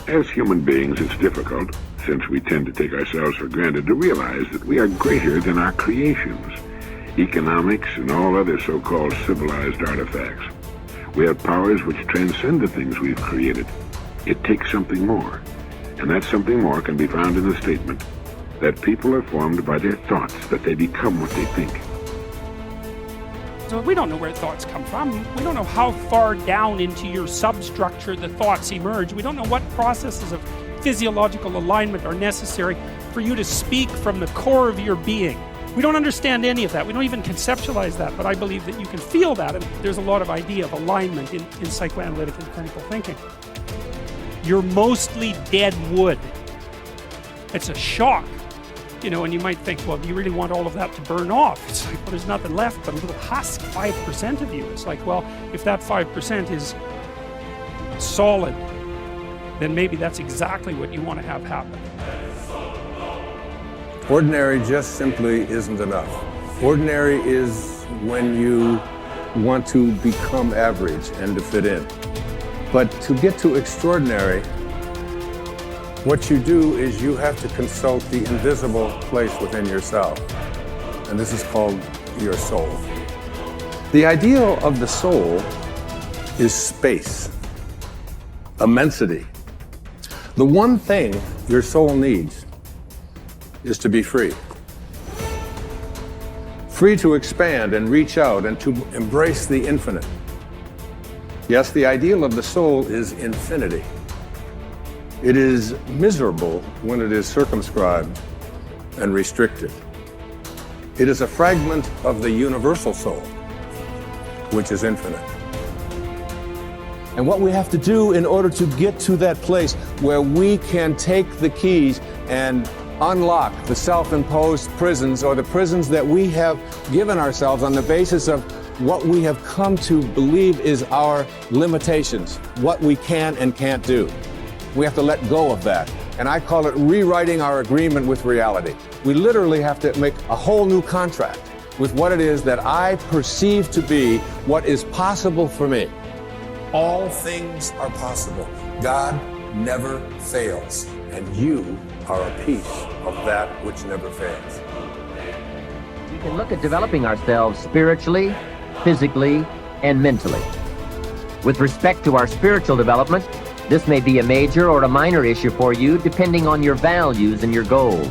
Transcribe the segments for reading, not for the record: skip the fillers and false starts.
As human beings, it's difficult, since we tend to take ourselves for granted, to realize that we are greater than our creations, economics, and all other so-called civilized artifacts. We have powers which transcend the things we've created. It takes something more, and that something more can be found in the statement that people are formed by their thoughts, that they become what they think. So we don't know where thoughts come from. We don't know how far down into your substructure the thoughts emerge. We don't know what processes of physiological alignment are necessary for you to speak from the core of your being. We don't understand any of that. We don't even conceptualize that, but I believe that you can feel that, and there's a lot of idea of alignment in psychoanalytic and clinical thinking. You're mostly dead wood. It's a shock. And you might think, well, do you really want all of that to burn off? It's like, well, there's nothing left but a little husk, 5% of you. It's like, well, if that 5% is solid, then maybe that's exactly what you want to have happen. Ordinary just simply isn't enough. Ordinary is when you want to become average and to fit in. But to get to extraordinary, what you do is you have to consult the invisible place within yourself, and this is called your soul. The ideal of the soul is space, immensity. The one thing your soul needs is to be free. Free to expand and reach out and to embrace the infinite. Yes, the ideal of the soul is infinity. It is miserable when it is circumscribed and restricted. It is a fragment of the universal soul, which is infinite. And what we have to do in order to get to that place where we can take the keys and unlock the self-imposed prisons, or the prisons that we have given ourselves on the basis of what we have come to believe is our limitations, what we can and can't do. We have to let go of that. And I call it rewriting our agreement with reality. We literally have to make a whole new contract with what it is that I perceive to be what is possible for me. All things are possible. God never fails, and you are a piece of that which never fails. We can look at developing ourselves spiritually, physically, and mentally. With respect to our spiritual development, this may be a major or a minor issue for you depending on your values and your goals.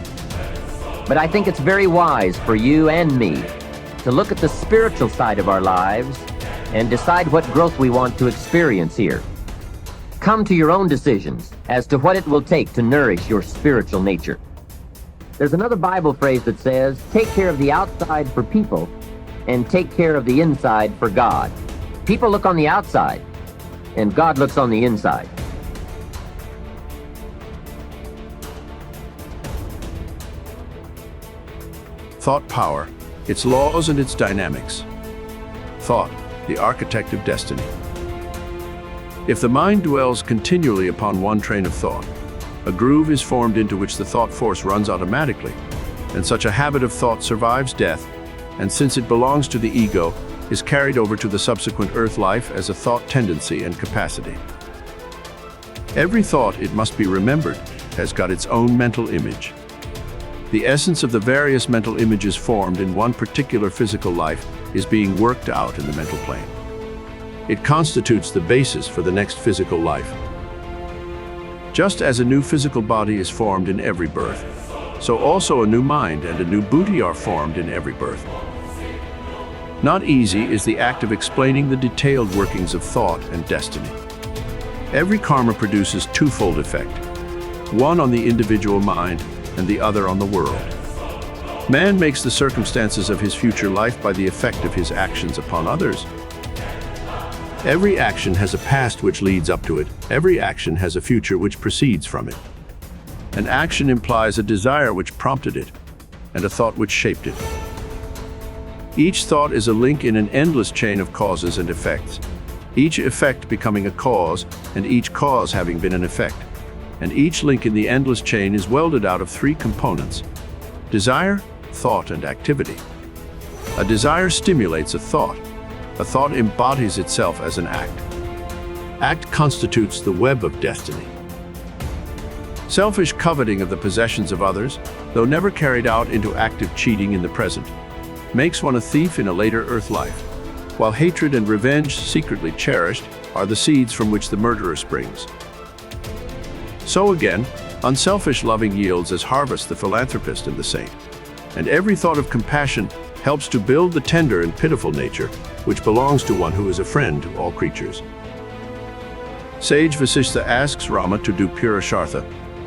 But I think it's very wise for you and me to look at the spiritual side of our lives and decide what growth we want to experience here. Come to your own decisions as to what it will take to nourish your spiritual nature. There's another Bible phrase that says, take care of the outside for people and take care of the inside for God. People look on the outside and God looks on the inside. Thought power, its laws and its dynamics. Thought, the architect of destiny. If the mind dwells continually upon one train of thought, a groove is formed into which the thought force runs automatically, and such a habit of thought survives death, and since it belongs to the ego, is carried over to the subsequent earth life as a thought tendency and capacity. Every thought, it must be remembered, has got its own mental image. The essence of the various mental images formed in one particular physical life is being worked out in the mental plane. It constitutes the basis for the next physical life. Just as a new physical body is formed in every birth, so also a new mind and a new booty are formed in every birth. Not easy is the act of explaining the detailed workings of thought and destiny. Every karma produces twofold effect, one on the individual mind and the other on the world. Man makes the circumstances of his future life by the effect of his actions upon others. Every action has a past which leads up to it. Every action has a future which proceeds from it. An action implies a desire which prompted it, and a thought which shaped it. Each thought is a link in an endless chain of causes and effects, each effect becoming a cause, and each cause having been an effect. And each link in the endless chain is welded out of three components: desire, thought, and activity. A desire stimulates a thought. A thought embodies itself as an act. Act constitutes the web of destiny. Selfish coveting of the possessions of others, though never carried out into active cheating in the present, makes one a thief in a later earth life, while hatred and revenge secretly cherished are the seeds from which the murderer springs. So again, unselfish loving yields as harvest the philanthropist and the saint, and every thought of compassion helps to build the tender and pitiful nature which belongs to one who is a friend to all creatures. Sage Vasishtha asks Rama to do Purushartha,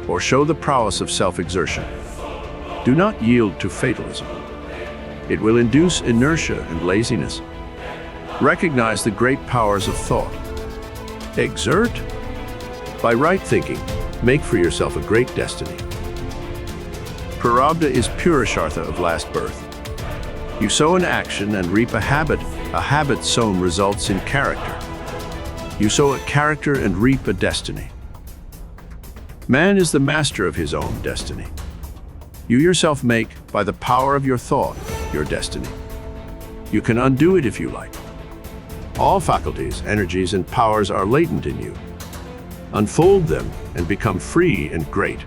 or show the prowess of self-exertion. Do not yield to fatalism. It will induce inertia and laziness. Recognize the great powers of thought. Exert? By right thinking, make for yourself a great destiny. Prarabdha is Purushartha of last birth. You sow an action and reap a habit. A habit sown results in character. You sow a character and reap a destiny. Man is the master of his own destiny. You yourself make, by the power of your thought, your destiny. You can undo it if you like. All faculties, energies, and powers are latent in you. Unfold them and become free and great.